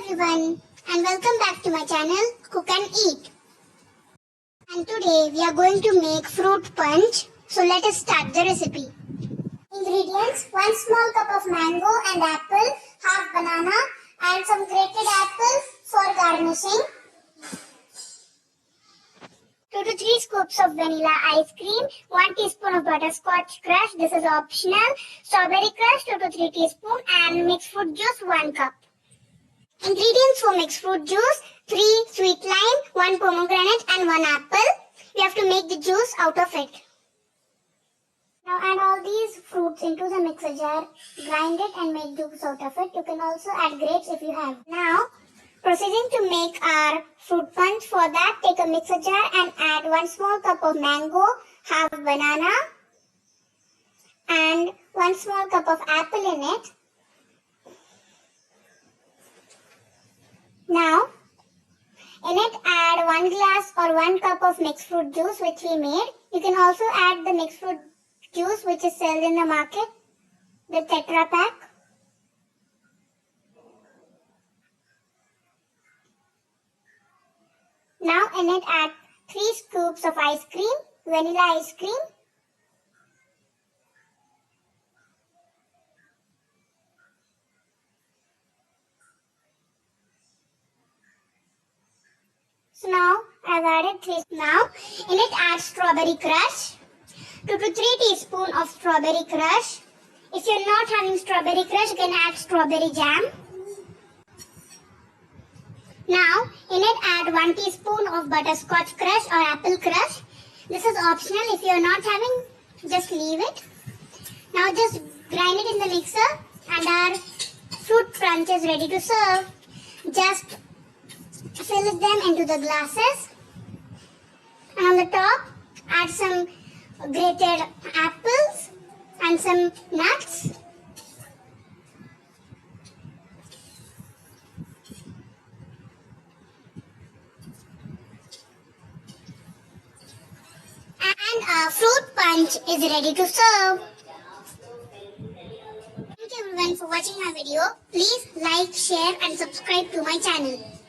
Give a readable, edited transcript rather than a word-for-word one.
everyone and welcome back to my channel Cook and Eat. And today we are going to make fruit punch. So let us start the recipe. Ingredients: 1 small cup of mango and apple, half banana and some grated apple for garnishing. 2 to 3 scoops of vanilla ice cream, 1 teaspoon of butterscotch crush, this is optional, strawberry crush 2 to 3 teaspoon and mixed fruit juice 1 cup. Ingredients for mixed fruit juice: 3 sweet lime, 1 pomegranate and 1 apple. We have to make the juice out of it. Now add all these fruits into the mixer jar, grind it and make juice out of it. You can also add grapes if you have. Now proceeding to make our fruit punch. For that, take a mixer jar and add 1 small cup of mango, half banana and 1 small cup of apple in it. Now, in it add 1 glass or 1 cup of mixed fruit juice which we made. You can also add the mixed fruit juice which is sold in the market, the Tetra pack. Now in it add 3 scoops of ice cream, vanilla ice cream. So now I've added 3. Now in it add strawberry crush, 2 to 3 teaspoon of strawberry crush. If you're not having strawberry crush, you can add strawberry jam. Now in it add 1 teaspoon of butterscotch crush or apple crush. This is optional. If you're not having, just leave it. Now just grind it in the mixer and our fruit punch is ready to serve. Just fill them into the glasses and on the top add some grated apples and some nuts. And our fruit punch is ready to serve. Thank you everyone for watching my video. Please like, share and subscribe to my channel.